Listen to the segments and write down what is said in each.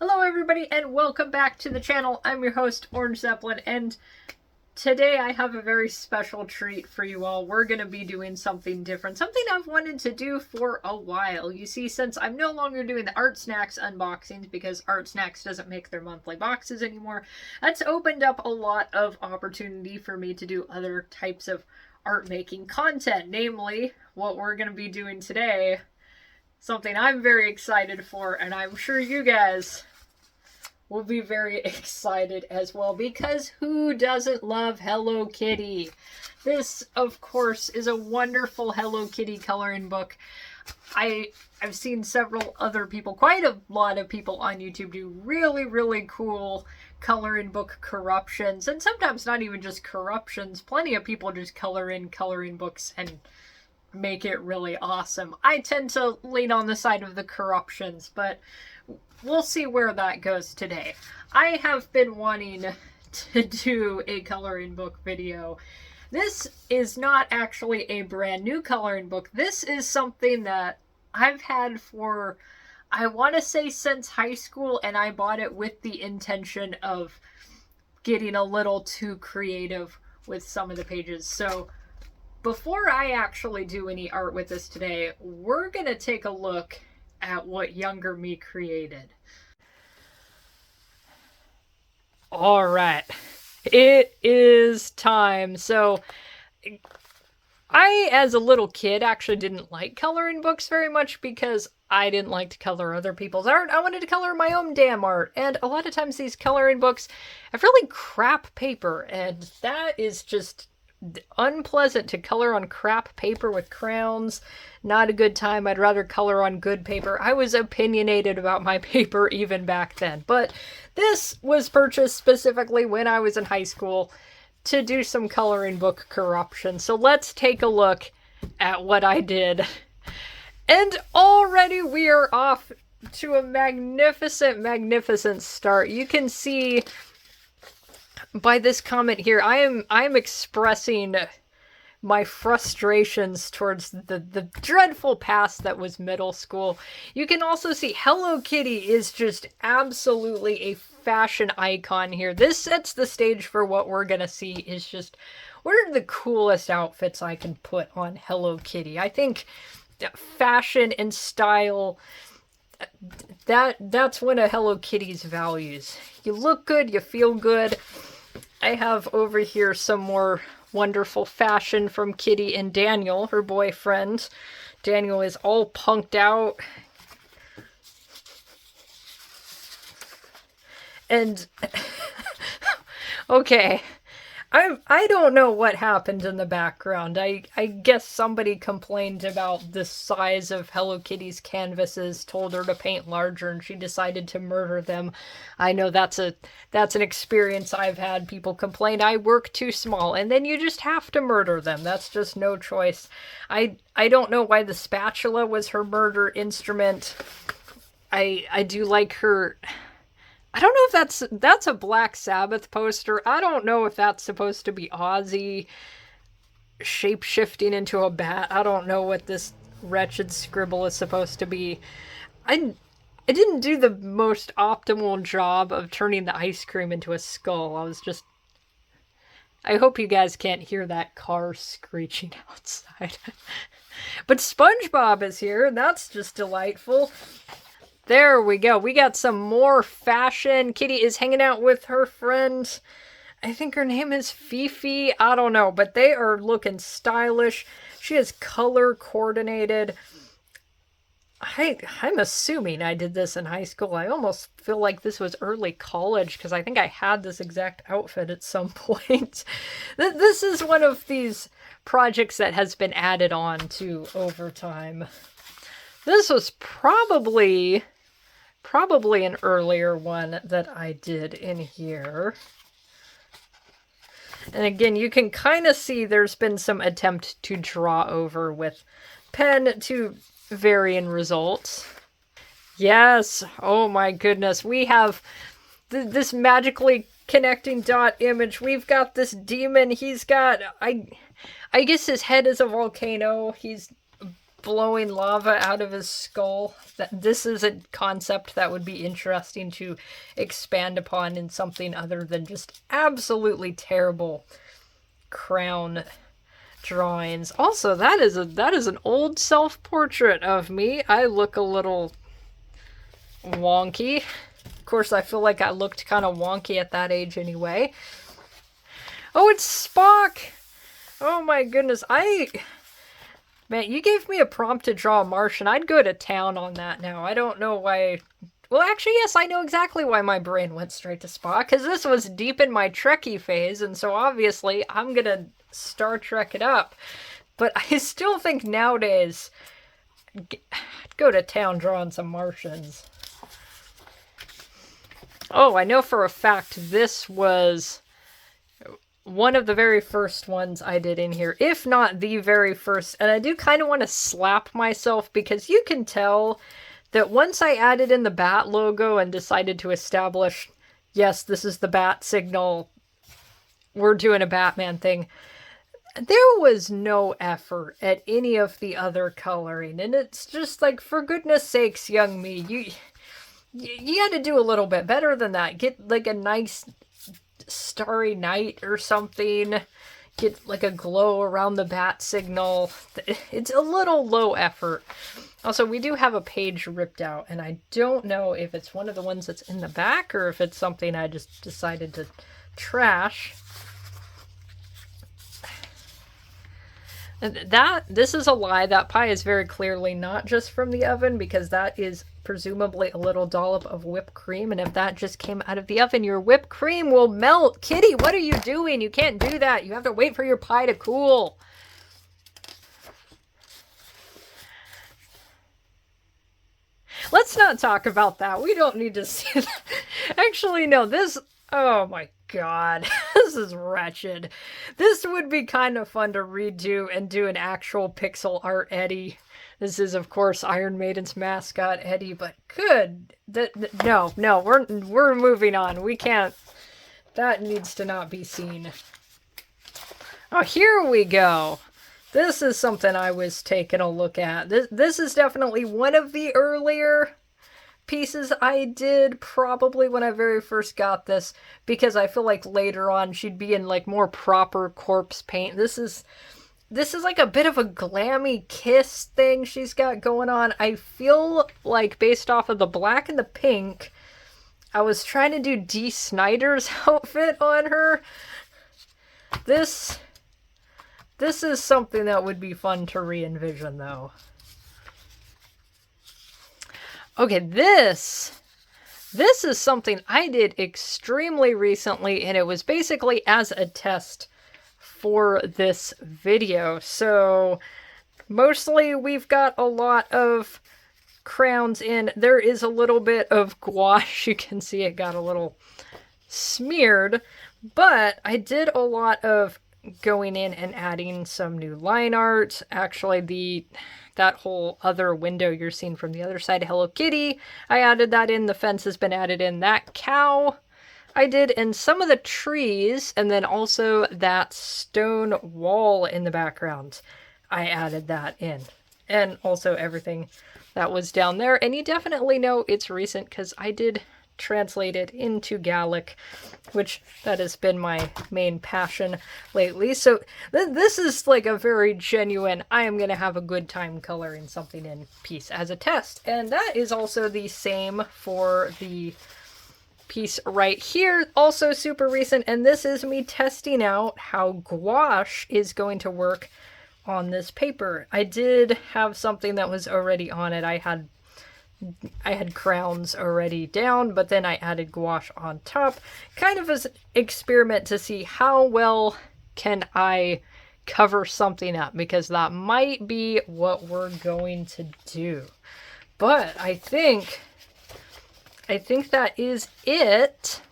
Hello everybody and welcome back to the channel. I'm your host, Orange Zeppelin, and today I have a very special treat for you all. We're going to be doing something different, something I've wanted to do for a while. You see, since I'm no longer doing the Art Snacks unboxings because Art Snacks doesn't make their monthly boxes anymore, that's opened up a lot of opportunity for me to do other types of art making content, namely what we're going to be doing today. Something I'm very excited for, and I'm sure you guys will be very excited as well, because who doesn't love Hello Kitty? This, of course, is a wonderful Hello Kitty coloring book. I've seen several other people, quite a lot of people on YouTube, do really cool coloring book corruptions, and sometimes not even just corruptions. Plenty of people just color in coloring books and make it really awesome. I tend to lean on the side of the corruptions, but we'll see where that goes today. I have been wanting to do a coloring book video. This is not actually a brand new coloring book. This is something that I've had for, I want to say, since high school, and I bought it with the intention of getting a little too creative with some of the pages. So before I actually do any art with this today, we're going to take a look at what younger me created. All right, it is time. So I, as a little kid, actually didn't like coloring books very much because I didn't like to color other people's art. I wanted to color my own damn art. And a lot of times these coloring books have really crap paper, and that is just unpleasant to color on crap paper with crayons. Not a good time. I'd rather color on good paper. I was opinionated about my paper even back then. But this was purchased specifically when I was in high school to do some coloring book corruption. So let's take a look at what I did. And already we are off to a magnificent start. You can see by this comment here, I am expressing my frustrations towards the dreadful past that was middle school. You can also see Hello Kitty is just absolutely a fashion icon here. This sets the stage for what we're gonna see is just, what are the coolest outfits I can put on Hello Kitty? I think fashion and style, that's one of Hello Kitty's values. You look good, you feel good. I have over here some more wonderful fashion from Kitty and Daniel, her boyfriend. Daniel is all punked out. And okay, I don't know what happened in the background. I guess somebody complained about the size of Hello Kitty's canvases, told her to paint larger, and she decided to murder them. I know that's an experience I've had. People complain I work too small, and then you just have to murder them. That's just no choice. I don't know why the spatula was her murder instrument. I do like her. I don't know if that's a Black Sabbath poster. I don't know if that's supposed to be Ozzy shape-shifting into a bat. I don't know what this wretched scribble is supposed to be. I didn't do the most optimal job of turning the ice cream into a skull. I hope you guys can't hear that car screeching outside. But SpongeBob is here, and that's just delightful. There we go. We got some more fashion. Kitty is hanging out with her friend. I think her name is Fifi. I don't know, but they are looking stylish. She is color coordinated. I'm assuming I did this in high school. I almost feel like this was early college because I think I had this exact outfit at some point. This is one of these projects that has been added on to over time. This was probably an earlier one that I did in here. And again, you can kind of see there's been some attempt to draw over with pen to varying results. Yes, oh my goodness, we have this magically connecting dot image. We've got this demon. He's got, I guess his head is a volcano. He's blowing lava out of his skull. This is a concept that would be interesting to expand upon in something other than just absolutely terrible crown drawings. Also, that is an old self-portrait of me. I look a little wonky. Of course, I feel like I looked kind of wonky at that age anyway. Oh, it's Spock! Oh my goodness, man, you gave me a prompt to draw a Martian. I'd go to town on that now. I don't know why... Well, actually, yes, I know exactly why my brain went straight to Spock, because this was deep in my Trekkie phase, and so obviously I'm gonna Star Trek it up. But I still think nowadays, I'd go to town drawing some Martians. Oh, I know for a fact this was one of the very first ones I did in here, if not the very first, and I do kind of want to slap myself because you can tell that once I added in the bat logo and decided to establish, yes, this is the bat signal, we're doing a Batman thing, there was no effort at any of the other coloring, and it's just like, for goodness sakes, young me, you had to do a little bit better than that. Get like a nice starry night or something. Get like a glow around the bat signal. It's a little low effort. Also, we do have a page ripped out, and I don't know if it's one of the ones that's in the back or if it's something I just decided to trash. This is a lie. That pie is very clearly not just from the oven, because that is presumably a little dollop of whipped cream, and if that just came out of the oven, your whipped cream will melt. Kitty, what are you doing? You can't do that. You have to wait for your pie to cool. Let's not talk about that. We don't need to see that. Actually, no, this... Oh my god. This is wretched. This would be kind of fun to redo and do an actual pixel art Eddie. This is, of course, Iron Maiden's mascot, Eddie, but good. No, we're moving on. We can't... That needs to not be seen. Oh, here we go. This is something I was taking a look at. This is definitely one of the earlier pieces I did, probably when I very first got this, because I feel like later on she'd be in like more proper corpse paint. This is like a bit of a glammy kiss thing she's got going on. I feel like based off of the black and the pink, I was trying to do Dee Snider's outfit on her. This is something that would be fun to re-envision, though. Okay, this is something I did extremely recently, and it was basically as a test for this video. So, mostly we've got a lot of crowns in. There is a little bit of gouache. You can see it got a little smeared, but I did a lot of going in and adding some new line art. Actually, that whole other window you're seeing from the other side of Hello Kitty, I added that in. The fence has been added in. That cow I did, and some of the trees, and then also that stone wall in the background, I added that in. And also everything that was down there. And you definitely know it's recent because I did translate it into Gallic, which that has been my main passion lately. So this is like a very genuine, I am going to have a good time coloring something in piece as a test. And that is also the same for the piece right here, also super recent, and this is me testing out how gouache is going to work on this paper. I did have something that was already on it. I had crowns already down, but then I added gouache on top, kind of as an experiment to see how well can I cover something up, because that might be what we're going to do. But I think that is it.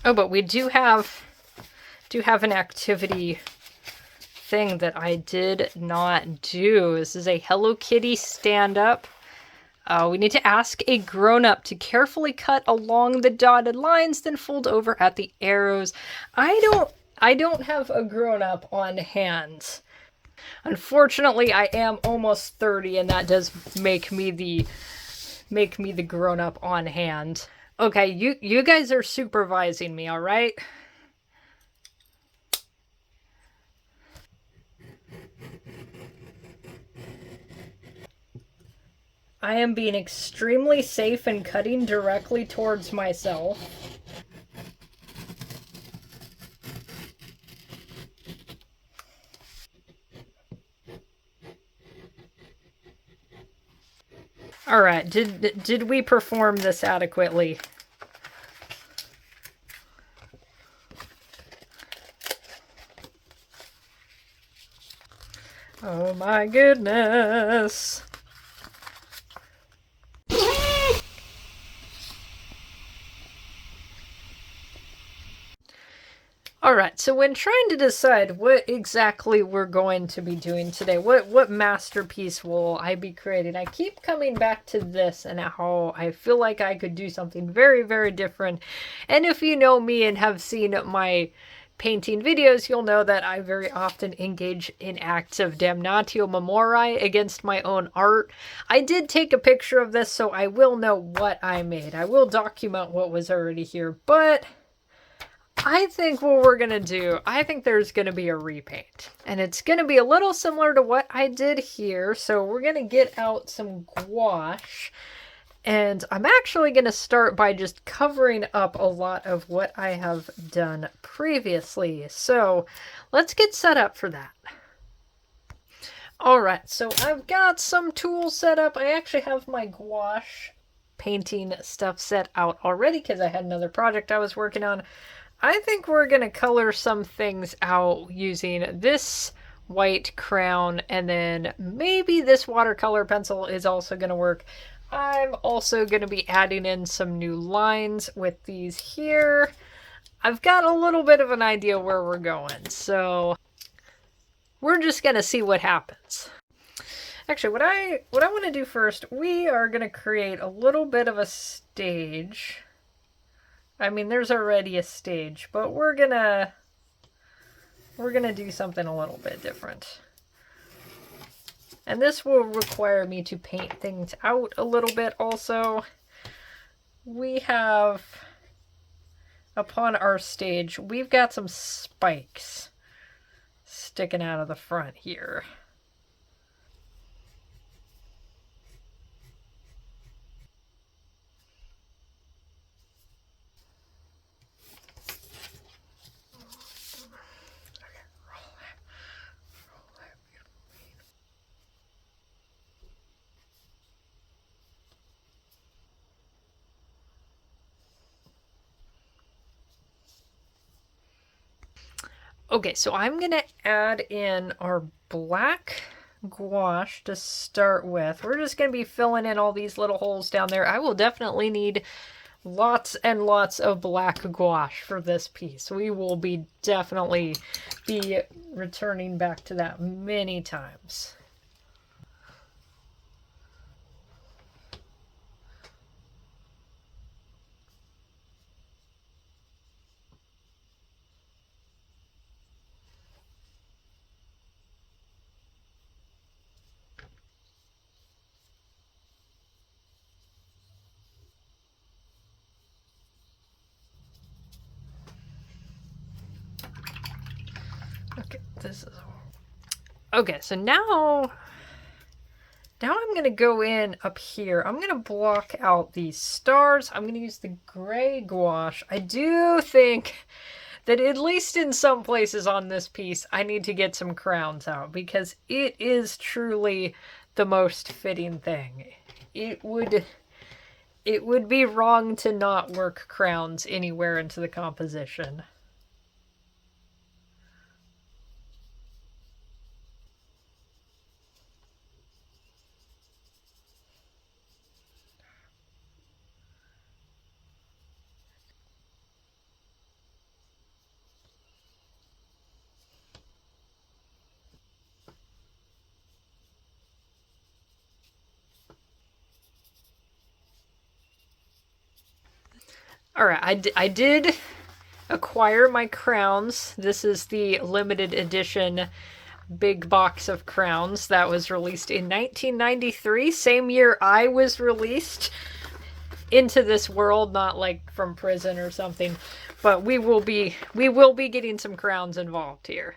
Oh, but we do have an activity thing that I did not do. This is a Hello Kitty stand-up. We need to ask a grown-up to carefully cut along the dotted lines, then fold over at the arrows. I don't have a grown-up on hand. Unfortunately, I am almost 30, and that does make me the grown-up on hand. Okay, you guys are supervising me, all right? I am being extremely safe and cutting directly towards myself. All right, did we perform this adequately? Oh my goodness. Alright, so when trying to decide what exactly we're going to be doing today, what masterpiece will I be creating, I keep coming back to this and how I feel like I could do something very, very different. And if you know me and have seen my painting videos, you'll know that I very often engage in acts of damnatio memoriae against my own art. I did take a picture of this, so I will know what I made. I will document what was already here, but I think what we're going to do, I think there's going to be a repaint. And it's going to be a little similar to what I did here. So we're going to get out some gouache. And I'm actually going to start by just covering up a lot of what I have done previously. So let's get set up for that. Alright, so I've got some tools set up. I actually have my gouache painting stuff set out already because I had another project I was working on. I think we're going to color some things out using this white crown, and then maybe this watercolor pencil is also going to work. I'm also going to be adding in some new lines with these here. I've got a little bit of an idea where we're going, so we're just going to see what happens. Actually, what I want to do first, we are going to create a little bit of a stage. I mean, there's already a stage, but we're gonna do something a little bit different. And this will require me to paint things out a little bit also. We have, upon our stage, we've got some spikes sticking out of the front here. Okay, so I'm going to add in our black gouache to start with. We're just going to be filling in all these little holes down there. I will definitely need lots and lots of black gouache for this piece. We will be definitely be returning back to that many times. Okay, this is okay. So now I'm going to go in up here. I'm going to block out these stars. I'm going to use the gray gouache. I do think that at least in some places on this piece, I need to get some crowns out because it is truly the most fitting thing. It would be wrong to not work crowns anywhere into the composition. Alright, I did acquire my crowns. This is the limited edition big box of crowns that was released in 1993, same year I was released into this world, not like from prison or something, but we will be getting some crowns involved here.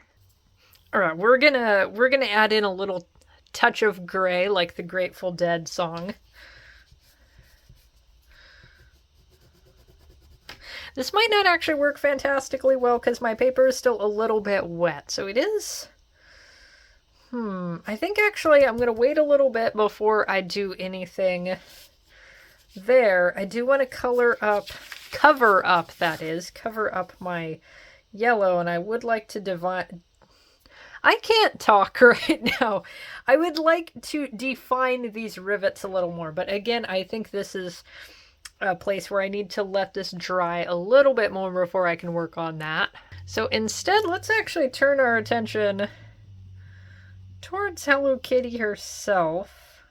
All right, we're gonna add in a little touch of gray, like the Grateful Dead song. This might not actually work fantastically well because my paper is still a little bit wet, so it is. I think actually I'm gonna wait a little bit before I do anything there. I do want to cover up my yellow, and I would like to divide. I can't talk right now. I would like to define these rivets a little more, but again, I think this is a place where I need to let this dry a little bit more before I can work on that. So instead, let's actually turn our attention towards Hello Kitty herself.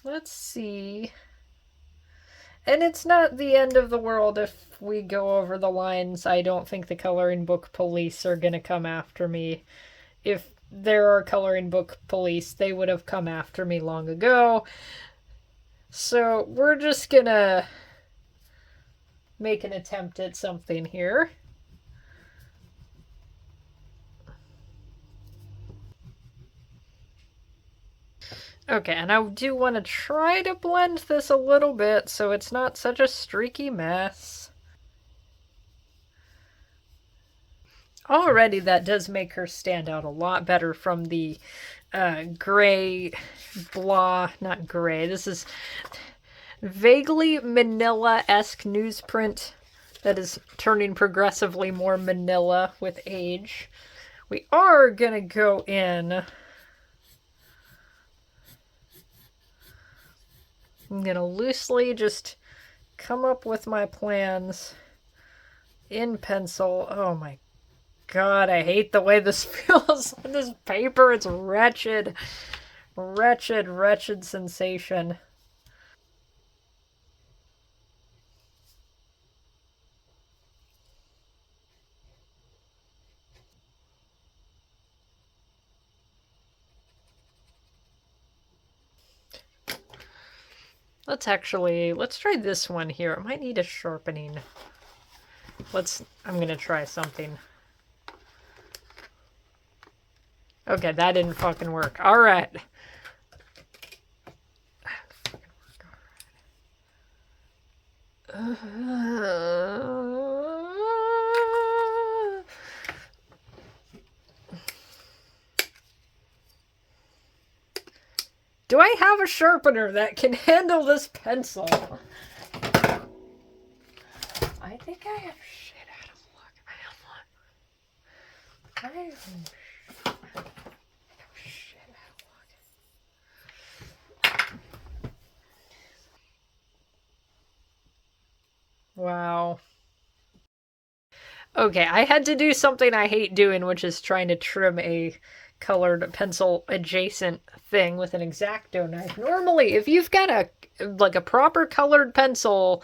Let's see. And it's not the end of the world if we go over the lines. I don't think the coloring book police are going to come after me. If there are coloring book police, they would have come after me long ago. So we're just going to make an attempt at something here. Okay, and I do want to try to blend this a little bit so it's not such a streaky mess. Already that does make her stand out a lot better from the gray, not gray, this is vaguely manila-esque newsprint that is turning progressively more manila with age. We are gonna go in. I'm gonna loosely just come up with my plans in pencil. Oh my God, I hate the way this feels on this paper. It's wretched. Wretched, wretched sensation. Let's try this one here. It might need a sharpening. I'm gonna try something. Okay, that didn't fucking work. Alright. Do I have a sharpener that can handle this pencil? I think I have shit out of luck. I have shit out of luck. Wow. Okay, I had to do something I hate doing, which is trying to trim a colored pencil adjacent thing with an X-Acto knife. Normally, if you've got a proper colored pencil,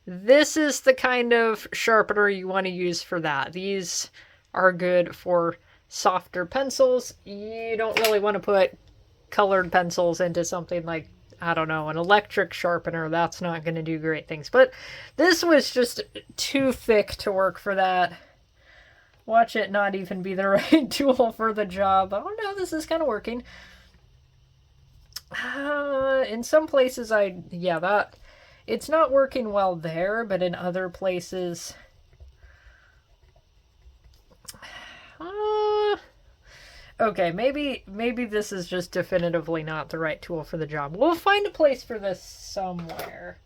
this is the kind of sharpener you want to use for that. These are good for softer pencils. You don't really want to put colored pencils into something like, I don't know, an electric sharpener. That's not going to do great things. But this was just too thick to work for that. Watch it not even be the right tool for the job. Oh no, this is kind of working. In some places it's not working well there, but in other places, okay, maybe this is just definitively not the right tool for the job. We'll find a place for this somewhere.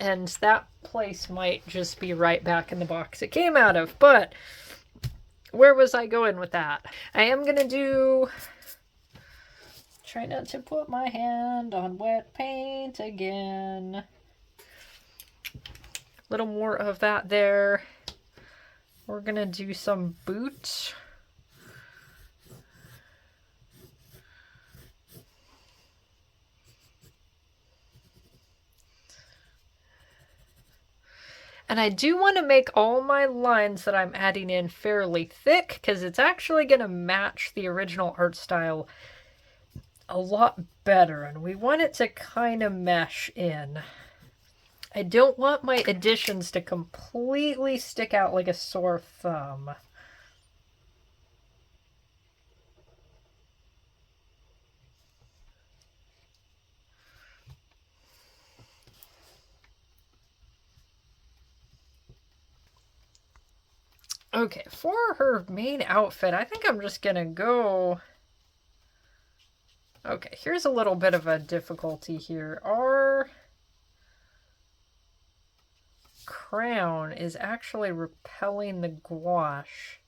And that place might just be right back in the box it came out of, but where was I going with that? I am gonna try not to put my hand on wet paint again. A little more of that there. We're gonna do some boots. And I do want to make all my lines that I'm adding in fairly thick, because it's actually going to match the original art style a lot better, and we want it to kind of mesh in. I don't want my additions to completely stick out like a sore thumb. Okay, for her main outfit, I think I'm just gonna go... Okay, here's a little bit of a difficulty here. Our crown is actually repelling the gouache.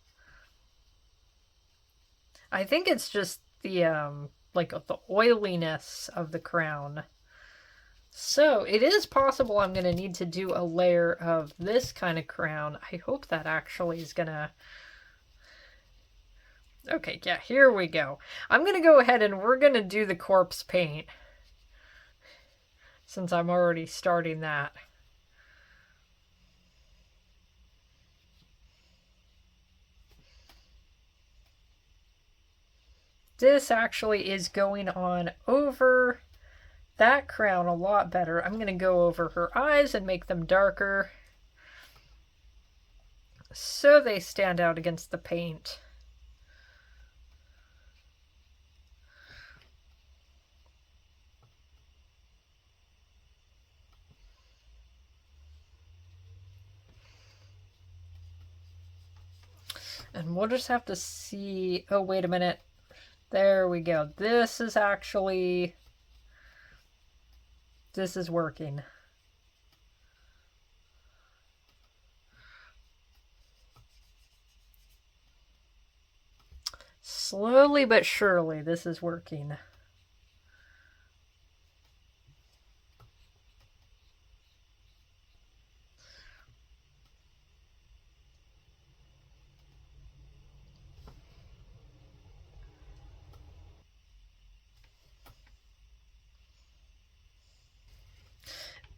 I think it's just the, like, the oiliness of the crown. So it is possible I'm going to need to do a layer of this kind of crown. I hope that actually is going to... Okay, yeah, here we go. I'm going to go ahead and we're going to do the corpse paint, since I'm already starting that. This actually is going on over that crown a lot better. I'm going to go over her eyes and make them darker so they stand out against the paint. And we'll just have to see... Oh, wait a minute. There we go. This is actually... This is working. Slowly but surely, this is working.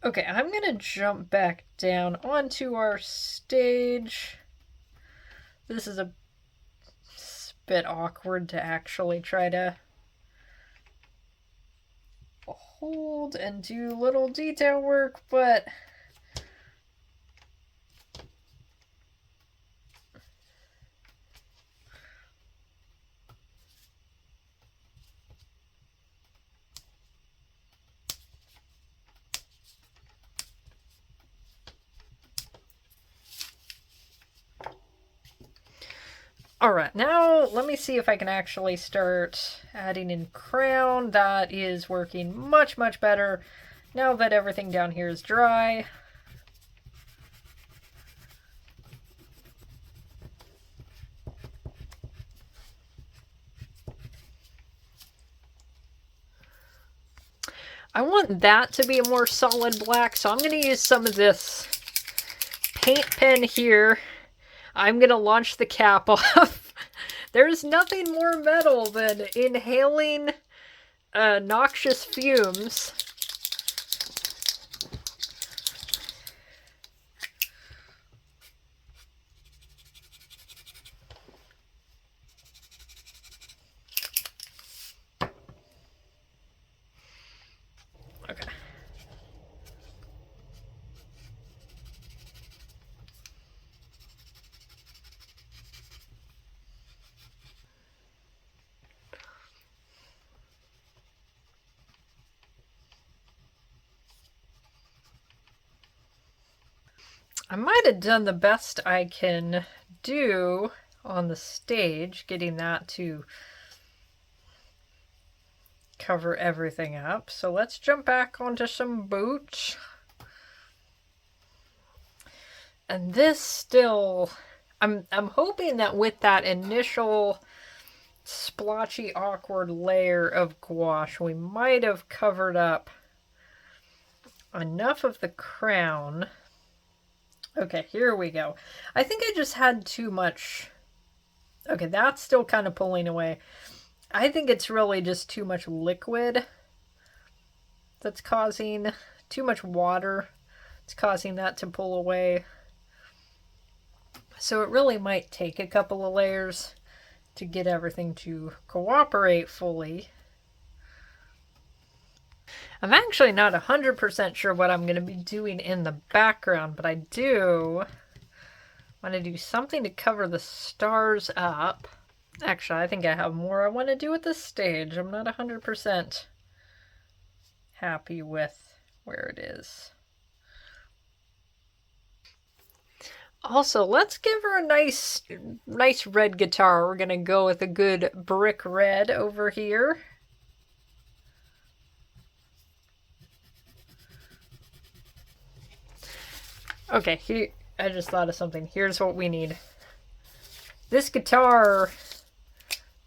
Okay, I'm going to jump back down onto our stage. This is a bit awkward to actually try to hold and do little detail work, but... Alright, now let me see if I can actually start adding in crown. That is working much, much better now that everything down here is dry. I want that to be a more solid black, so I'm going to use some of this paint pen here. I'm going to launch the cap off. There's nothing more metal than inhaling noxious fumes. Okay. I might have done the best I can do on the stage, getting that to cover everything up. So let's jump back onto some boots. And this still, I'm hoping that with that initial splotchy, awkward layer of gouache, we might have covered up enough of the crown. Okay, here we go. I think I just had too much. Okay, that's still kind of pulling away. I think it's really just too much liquid that's causing, too much water. It's causing that to pull away. So it really might take a couple of layers to get everything to cooperate fully. I'm actually not 100% sure what I'm going to be doing in the background, but I do want to do something to cover the stars up. Actually, I think I have more I want to do with this stage. I'm not 100% happy with where it is. Also, let's give her a nice red guitar. We're going to go with a good brick red over here. Okay, I just thought of something. Here's what we need. This guitar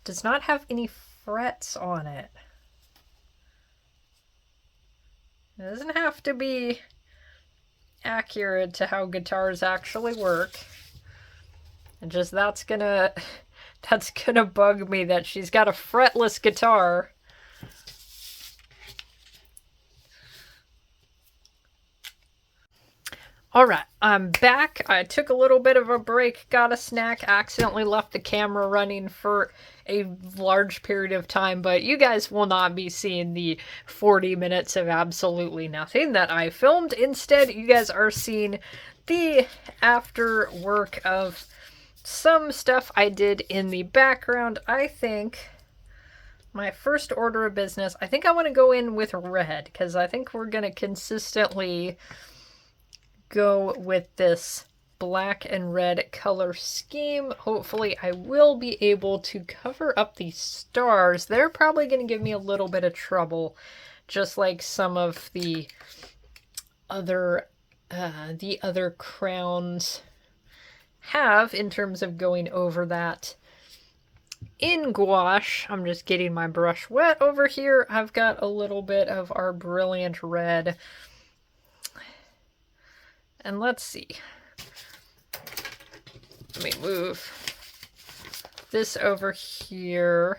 does not have any frets on it. It doesn't have to be accurate to how guitars actually work. And just that's gonna bug me that she's got a fretless guitar. Alright, I'm back. I took a little bit of a break, got a snack, accidentally left the camera running for a large period of time, but you guys will not be seeing the 40 minutes of absolutely nothing that I filmed. Instead, you guys are seeing the after work of some stuff I did in the background. I think my first order of business, I think I want to go in with red, because I think we're going to consistently go with this black and red color scheme. Hopefully I will be able to cover up these stars. They're probably going to give me a little bit of trouble, just like some of the other crowns have in terms of going over that in gouache. I'm just getting my brush wet over here. I've got a little bit of our brilliant red. And let's see. Let me move this over here.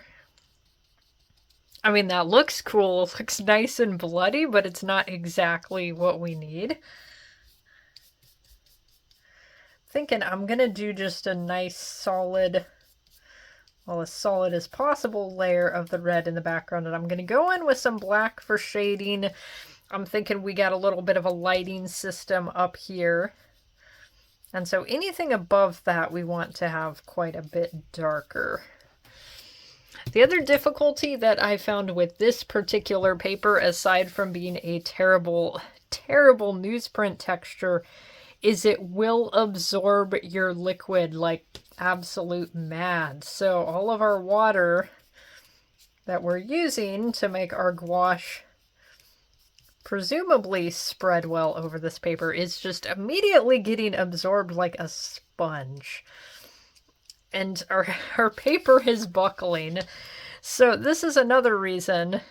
I mean, that looks cool. It looks nice and bloody, but it's not exactly what we need. Thinking I'm gonna do just a nice solid, well, as solid as possible layer of the red in the background, and I'm gonna go in with some black for shading. I'm thinking we got a little bit of a lighting system up here. And so anything above that we want to have quite a bit darker. The other difficulty that I found with this particular paper, aside from being a terrible, terrible newsprint texture, is it will absorb your liquid like absolute mad. So all of our water that we're using to make our gouache presumably spread well over this paper is just immediately getting absorbed like a sponge. And our paper is buckling. So this is another reason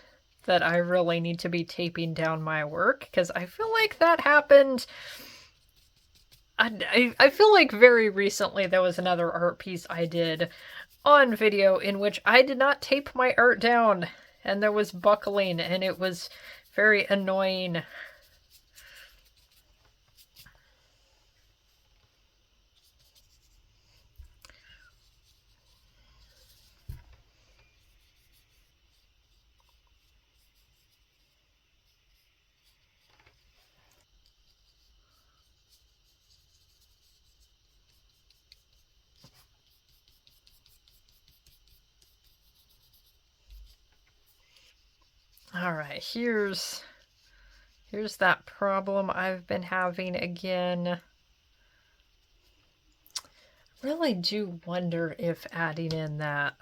that I really need to be taping down my work, because I feel like that happened. I feel like very recently there was another art piece I did on video in which I did not tape my art down, and there was buckling, and it was very annoying. All right, here's that problem I've been having again. I really do wonder if adding in that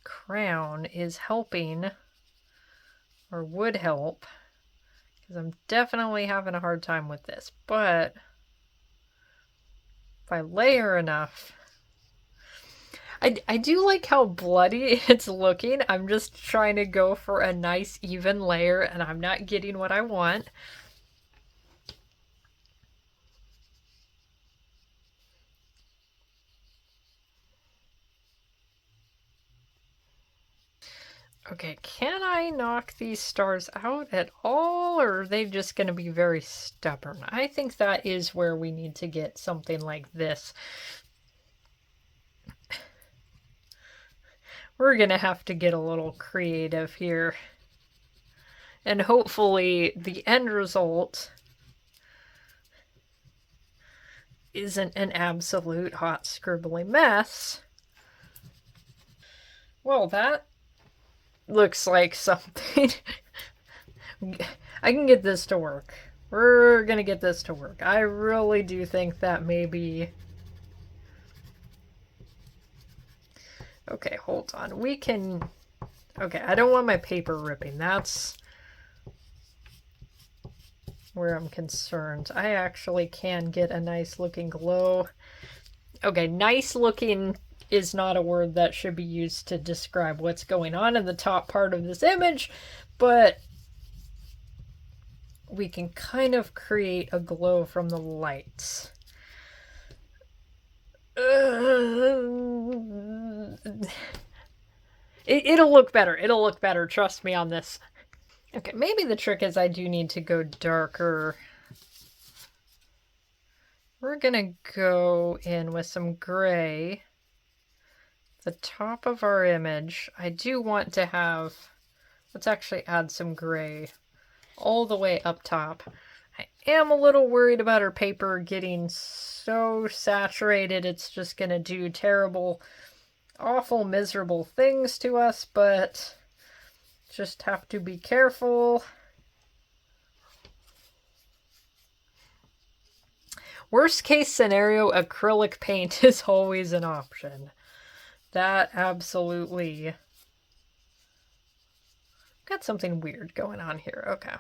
crown is helping or would help, because I'm definitely having a hard time with this. But if I layer enough, I do like how bloody it's looking. I'm just trying to go for a nice even layer, and I'm not getting what I want. Okay, can I knock these stars out at all, or are they just going to be very stubborn? I think that is where we need to get something like this. We're going to have to get a little creative here. And hopefully the end result isn't an absolute hot scribbly mess. Well, that looks like something. I can get this to work. We're gonna get this to work. I really do think that maybe... Okay, hold on. We can... Okay, I don't want my paper ripping. That's where I'm concerned. I actually can get a nice looking glow. Okay, nice looking is not a word that should be used to describe what's going on in the top part of this image, but we can kind of create a glow from the lights. It'll look better. It'll look better. Trust me on this. Okay, maybe the trick is I do need to go darker. We're gonna go in with some gray. The top of our image, I do want to have... Let's actually add some gray all the way up top. I am a little worried about our paper getting so saturated it's just gonna do terrible, awful, miserable things to us, but just have to be careful. Worst case scenario, acrylic paint is always an option. That absolutely... Got something weird going on here. Okay.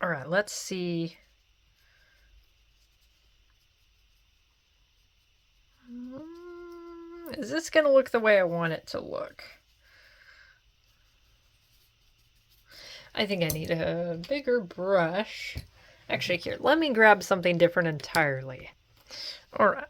All right, let's see. Is this going to look the way I want it to look? I think I need a bigger brush. Actually, here, let me grab something different entirely. All right.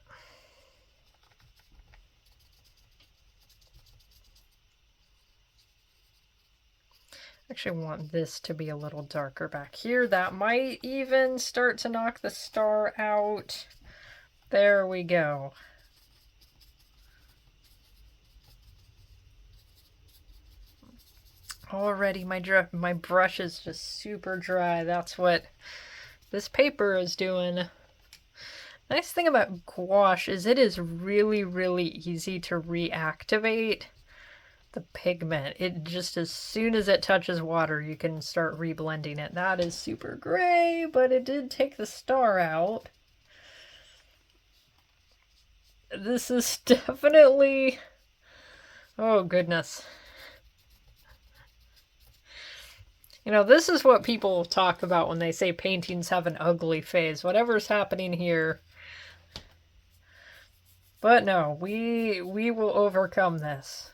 Actually want this to be a little darker back here. That might even start to knock the star out. There we go. Already my brush is just super dry. That's what this paper is doing. Nice thing about gouache is it is really, really easy to reactivate the pigment. It just, as soon as it touches water, you can start reblending it. That is super gray, but it did take the star out. This is definitely... Oh, goodness. You know, this is what people talk about when they say paintings have an ugly phase. Whatever's happening here. But no, we will overcome this.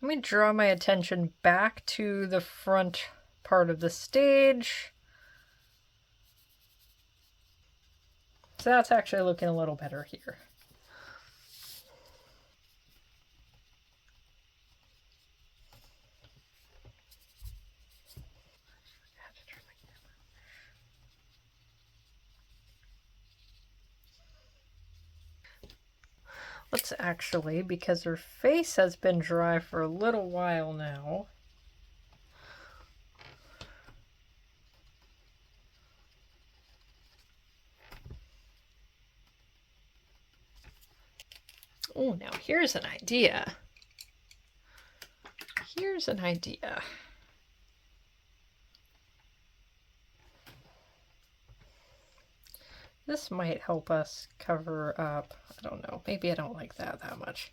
Let me draw my attention back to the front part of the stage. So that's actually looking a little better here. Let's actually, because her face has been dry for a little while now. Oh, now here's an idea. Here's an idea. This might help us cover up. I don't know. Maybe I don't like that much.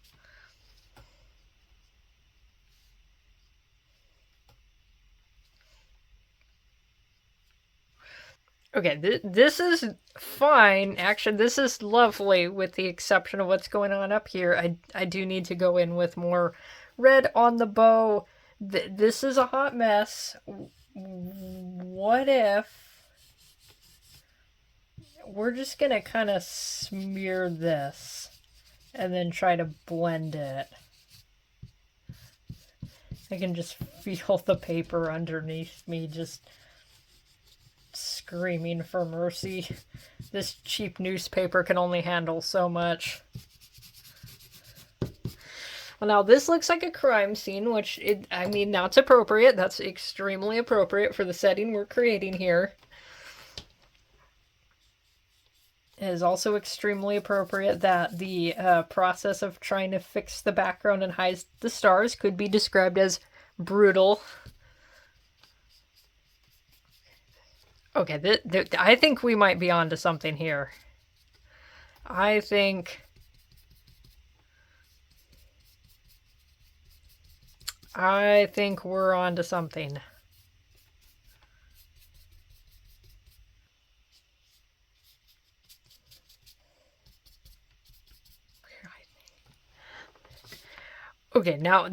Okay, this is fine. Actually, this is lovely with the exception of what's going on up here. I do need to go in with more red on the bow. This is a hot mess. What if we're just gonna kind of smear this and then try to blend it? I can just feel the paper underneath me just screaming for mercy. This cheap newspaper can only handle so much. Well, now this looks like a crime scene, which, I mean, that's appropriate. That's extremely appropriate for the setting we're creating here. It is also extremely appropriate that the process of trying to fix the background and hide the stars could be described as brutal. Okay, I think we might be onto something here. I think we're onto something. Okay, now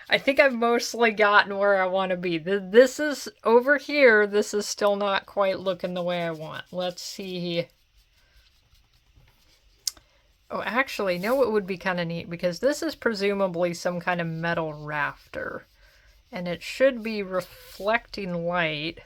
I think I've mostly gotten where I want to be. This is over here. This is still not quite looking the way I want. Let's see. Oh, actually, no, it would be kind of neat because this is presumably some kind of metal rafter. And it should be reflecting light.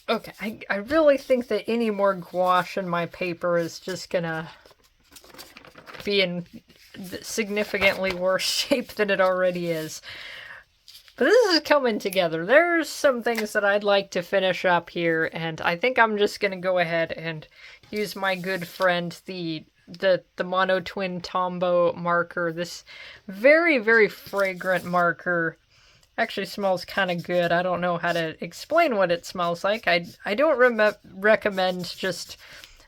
Okay, I really think that any more gouache in my paper is just gonna be in significantly worse shape than it already is. But this is coming together. There's some things that I'd like to finish up here, and I think I'm just gonna go ahead and use my good friend, the Mono Twin Tombow marker. This very, very fragrant marker. Actually smells kind of good. I don't know how to explain what it smells like. I don't recommend just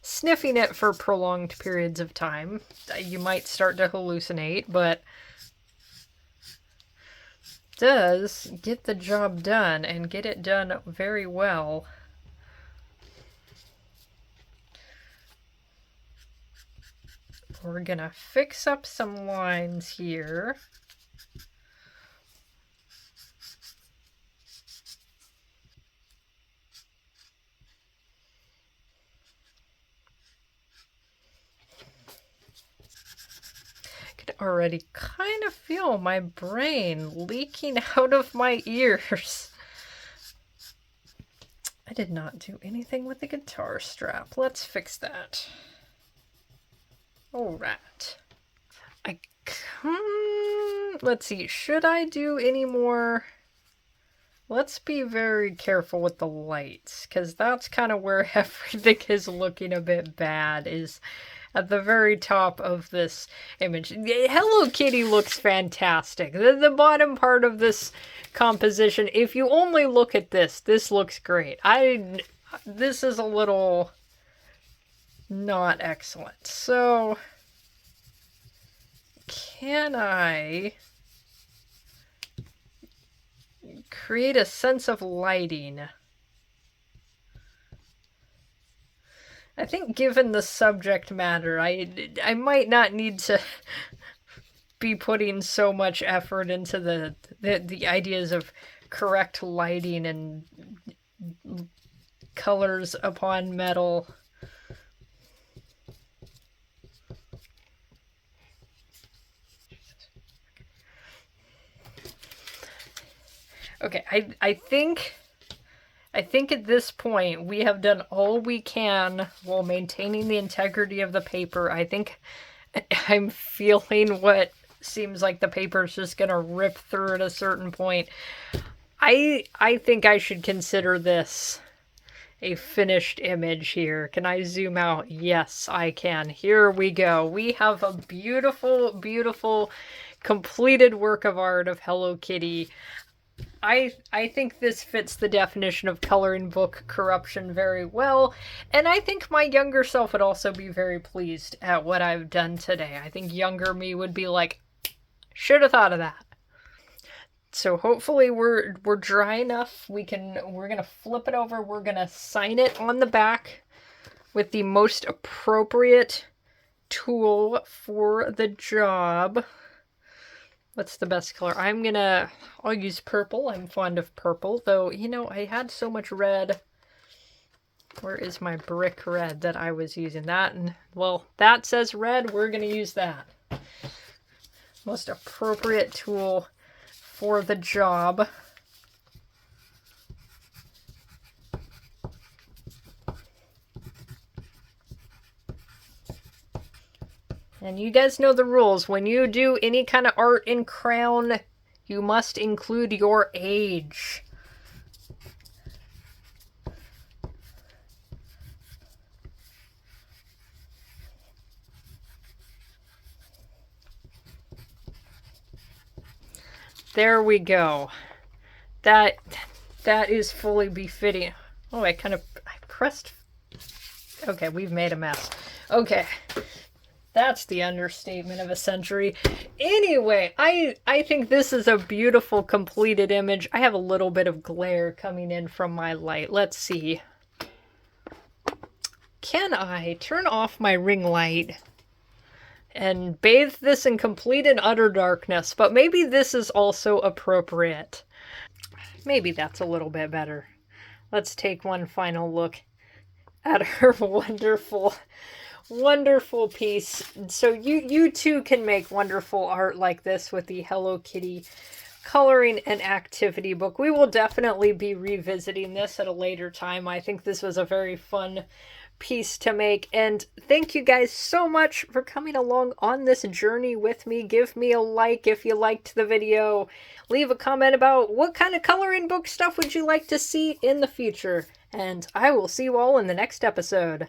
sniffing it for prolonged periods of time. You might start to hallucinate, but it does get the job done and get it done very well. We're gonna fix up some lines here. Already kind of feel my brain leaking out of my ears. I did not do anything with the guitar strap. Let's fix that. Alright. Let's see, should I do any more? Let's be very careful with the lights, because that's kind of where everything is looking a bit bad, is at the very top of this image. Hello Kitty looks fantastic. The bottom part of this composition, if you only look at this looks great. This is a little not excellent. So, can I create a sense of lighting? I think given the subject matter, I might not need to be putting so much effort into the ideas of correct lighting and colors upon metal. Okay, I think at this point we have done all we can while maintaining the integrity of the paper. I think I'm feeling what seems like the paper is just gonna rip through at a certain point. I think I should consider this a finished image here. Can I zoom out? Yes, I can. Here we go. We have a beautiful, beautiful completed work of art of Hello Kitty. I think this fits the definition of coloring book corruption very well, and I think my younger self would also be very pleased at what I've done today. I think younger me would be like, should have thought of that. So hopefully we're dry enough. We're gonna flip it over. We're gonna sign it on the back with the most appropriate tool for the job. What's the best color? I'll use purple. I'm fond of purple, though, you know, I had so much red. Where is my brick red that I was using? That, and, well, that says red. We're gonna use that. Most appropriate tool for the job. And you guys know the rules. When you do any kind of art in crayon, you must include your age. There we go. That is fully befitting. Oh, I pressed. Okay, we've made a mess. Okay. That's the understatement of a century. Anyway, I think this is a beautiful completed image. I have a little bit of glare coming in from my light. Let's see. Can I turn off my ring light and bathe this in complete and utter darkness? But maybe this is also appropriate. Maybe that's a little bit better. Let's take one final look at her wonderful piece. So you too can make wonderful art like this with the Hello Kitty coloring and activity book. We will definitely be revisiting this at a later time. I think this was a very fun piece to make, and thank you guys so much for coming along on this journey with me. Give me a like if you liked the video. Leave a comment about what kind of coloring book stuff would you like to see in the future, and I will see you all in the next episode.